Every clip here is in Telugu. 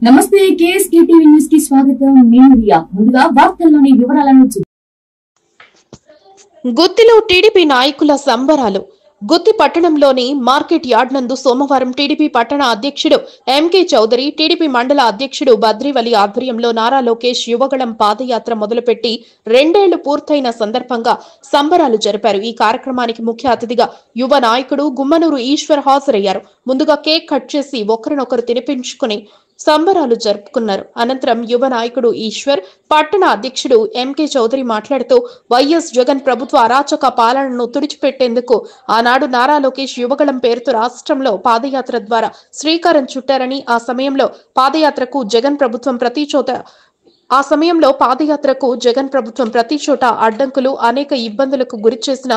నమస్తే కేఎస్కే టీవీ న్యూస్ కి స్వాగతం. నేను రియా. ముందుగా వార్తల్లోని వివరాలను గుత్తిలో టీడీపీ నాయకుల సంబరాలు. గుత్తి పట్టణంలోని మార్కెట్ యార్డ్ నందు సోమవారం టీడీపీ పట్టణ అధ్యక్షుడు ఎంకే చౌదరి, టీడీపీ మండల అధ్యక్షుడు బద్రివలి ఆధ్వర్యంలో నారా లోకేష్ యువగళం పాదయాత్ర మొదలుపెట్టి 2 ఏళ్లు పూర్తయిన సందర్భంగా సంబరాలు జరిపారు. ఈ కార్యక్రమానికి ముఖ్య అతిథిగా యువ నాయకుడు గుమ్మనూరు ఈశ్వర్ హాజరయ్యారు. ముందుగా కేక్ కట్ చేసి ఒకరినొకరు తినిపించుకుని సంబరాలు జరుపుకున్నారు. అనంతరం యువ నాయకుడు ఈశ్వర్, పట్టణ అధ్యక్షుడు ఎంకే చౌదరి మాట్లాడుతూ వైఎస్ జగన్ ప్రభుత్వ అరాచక పాలనను తుడిచిపెట్టేందుకు ఆనాడు నారా లోకేష్ యువగళం పేరుతో రాష్ట్రంలో పాదయాత్ర ద్వారా శ్రీకారం చుట్టారని, ఆ సమయంలో పాదయాత్రకు జగన్ ప్రభుత్వం ప్రతి చోట అడ్డంకులు, అనేక ఇబ్బందులకు గురి చేసిన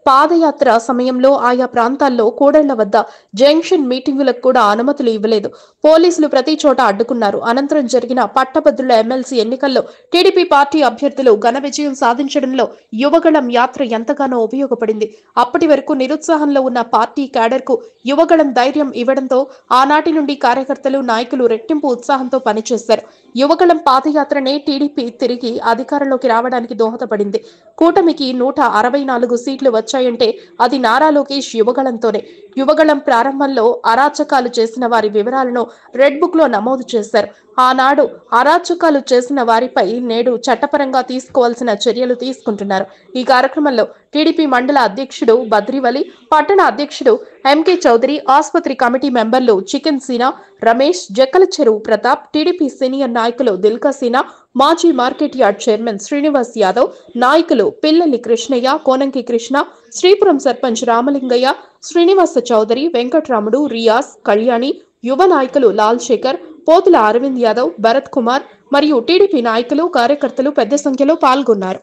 పాదయాత్ర సమయంలో ఆయా ప్రాంతాల్లో కోడళ్ల వద్ద జంక్షన్ మీటింగులకు కూడా అనుమతులు ఇవ్వలేదు. పోలీసులు ప్రతి చోట అడ్డుకున్నారు. అనంతరం జరిగిన పట్టభద్రుల ఎమ్మెల్సీ ఎన్నికల్లో టీడీపీ పార్టీ అభ్యర్థులు ఘన విజయం సాధించడంలో యువగళం యాత్ర ఎంతగానో ఉపయోగపడింది. అప్పటి వరకు నిరుత్సాహంలో ఉన్న పార్టీ క్యాడర్ కు యువగళం ధైర్యం ఇవ్వడంతో ఆనాటి నుండి కార్యకర్తలు, నాయకులు రెట్టింపు ఉత్సాహంతో పనిచేశారు. యువగళం పాదయాత్రనే టీడీపీ తిరిగి అధికారంలోకి రావడానికి దోహదపడింది. కూటమికి 164 సీట్లు వచ్చాయంటే అది నారా లోకేష్ యువగళంతోనే. యువగళం ప్రారంభంలో అరాచకాలు చేసిన వారి వివరాలను రెడ్ బుక్ లో నమోదు చేశారు. ఆనాడు అరాచకాలు చేసిన వారిపై నేడు చట్టపరంగా తీసుకోవాల్సిన చర్యలు తీసుకుంటున్నారు. ఈ కార్యక్రమంలో టీడీపీ మండల అధ్యక్షుడు బద్రివలి, పట్టణ అధ్యక్షుడు ఎంకే చౌదరి, ఆసుపత్రి కమిటీ మెంబర్లు చికెన్ సీనా, రమేష్, జక్కల చెరువు ప్రతాప్, టీడీపీ సీనియర్ నాయకులు దిల్కా సీనా, మాజీ market yard chairman Srinivas Yadav, నాయకులు పిల్లలి కృష్ణయ్య, కోనంకి కృష్ణ, శ్రీపురం సర్పంచ్ రామలింగయ్య, శ్రీనివాస చౌదరి, వెంకట్రాముడు, రియాజ్, కళ్యాణి, యువ నాయకులు లాల్ శేఖర్, పోతుల అరవింద్ యాదవ్, భరత్ కుమార్ మరియు టీడీపీ నాయకులు, కార్యకర్తలు పెద్ద సంఖ్యలో పాల్గొన్నారు.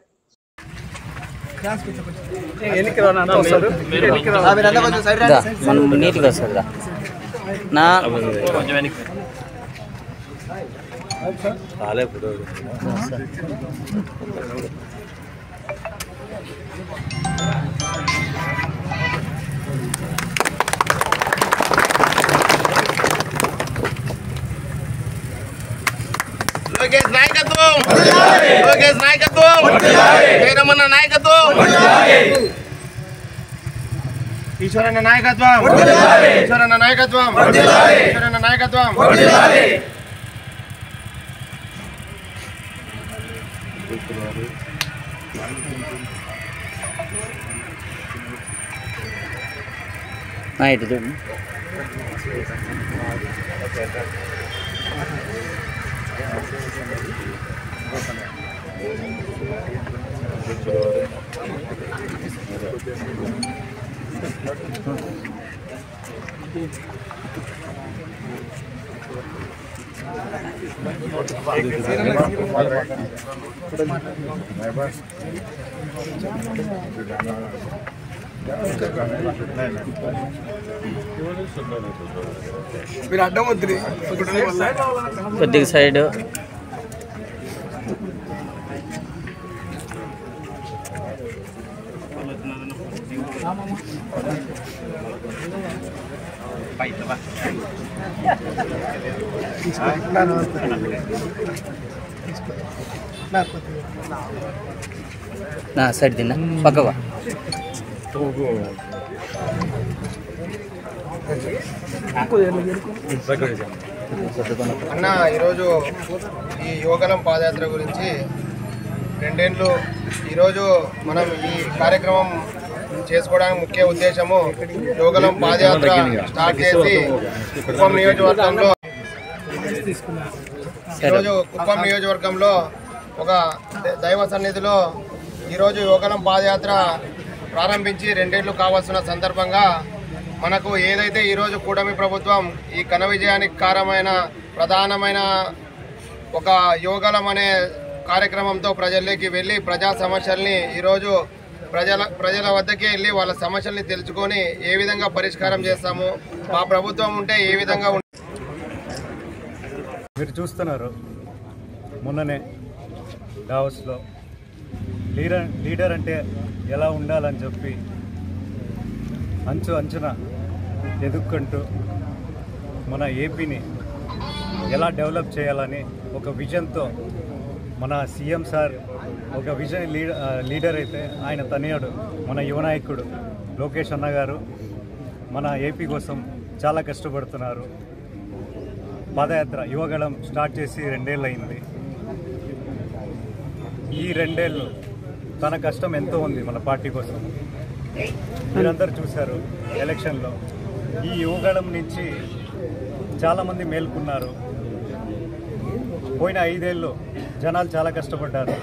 లోకేష్ నాయకత్వం, లోకేష్ నాయకత్వం, జగనన్న నాయకత్వం, ఈశ్వరన్న నాయకత్వం, ఈశ్వరన్న నాయకత్వం, ఈశ్వరన్న నాయకత్వం. ఇటు చూడండి. మీరు అడ్డం వద్దు, కొద్దిగా సైడ్. నా సైడ్ తిన్నా పక్కవా. అన్న, ఈరోజు ఈ యువగళం పాదయాత్ర గురించి 2 ఏళ్ళు ఈరోజు మనం ఈ కార్యక్రమం చేసుకోవడానికి ముఖ్య ఉద్దేశము, యువగళం పాదయాత్ర స్టార్ట్ చేసి కుప్పం నియోజకవర్గంలో ఒక దైవ సన్నిధిలో ఈరోజు యువగళం పాదయాత్ర ప్రారంభించి 2 ఏళ్ళు కావాల్సిన సందర్భంగా మనకు ఏదైతే ఈరోజు కూటమి ప్రభుత్వం ఈ ఘన విజయానికి కారణమైన ప్రధానమైన ఒక యువగళం అనే కార్యక్రమంతో ప్రజల్లోకి వెళ్ళి ప్రజా సమస్యల్ని ఈరోజు ప్రజల వద్దకే వెళ్ళి వాళ్ళ సమస్యల్ని తెలుసుకొని ఏ విధంగా పరిష్కారం చేస్తాము, మా ప్రభుత్వం ఉంటే ఏ విధంగా మీరు చూస్తున్నారు. మొన్ననే దావోస్లో లీడర్ అంటే ఎలా ఉండాలని చెప్పి అంచున ఎదుక్కుంటూ మన ఏపీని ఎలా డెవలప్ చేయాలని ఒక విజన్తో మన సీఎం సార్ ఒక విజన్ లీడర్ అయితే ఆయన తనయుడు మన యువ నాయకుడు లోకేష్ అన్న గారు మన ఏపీ కోసం చాలా కష్టపడుతున్నారు. పాదయాత్ర యువగళం స్టార్ట్ చేసి 2 ఏళ్ళు అయింది. ఈ 2 ఏళ్ళు తన కష్టం ఎంతో ఉంది మన పార్టీ కోసం. మీరందరూ చూశారు ఎలక్షన్లో. ఈ యువగళం నుంచి చాలామంది మేల్కొన్నారు. పోయిన 5 ఏళ్ళు జనాలు చాలా కష్టపడ్డారు.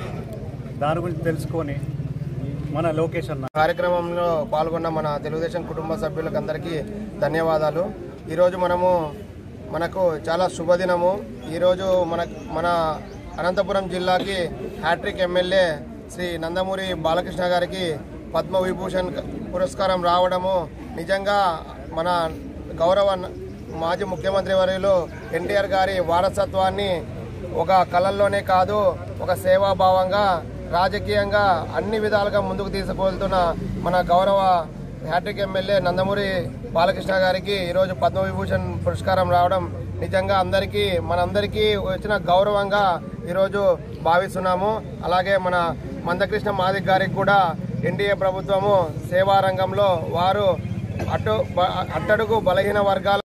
దాని గురించి తెలుసుకొని మన లోకేష్ అన్న కార్యక్రమంలో పాల్గొన్న మన తెలుగుదేశం కుటుంబ సభ్యులకు అందరికీ ధన్యవాదాలు. ఈరోజు మనకు చాలా శుభదినము. ఈరోజు మన అనంతపురం జిల్లాకి హ్యాట్రిక్ ఎమ్మెల్యే శ్రీ నందమూరి బాలకృష్ణ గారికి పద్మవిభూషణ్ పురస్కారం రావడము నిజంగా మన గౌరవ మాజీ ముఖ్యమంత్రి వర్యులు ఎన్టీఆర్ గారి వారసత్వాన్ని ఒక కళల్లోనే కాదు ఒక సేవాభావంగా రాజకీయంగా అన్ని విధాలుగా ముందుకు తీసుకువెళ్తున్న మన గౌరవ హ్యాట్రిక్ ఎమ్మెల్యే నందమూరి బాలకృష్ణ గారికి ఈరోజు పద్మవిభూషణ్ పురస్కారం రావడం నిజంగా మనందరికీ వచ్చిన గౌరవంగా ఈరోజు భావిస్తున్నాము. అలాగే మన మందకృష్ణ మాదిక్ గారికి కూడా ఎన్డీఏ ప్రభుత్వము సేవా రంగంలో వారు అట్టడుగు బలహీన వర్గాల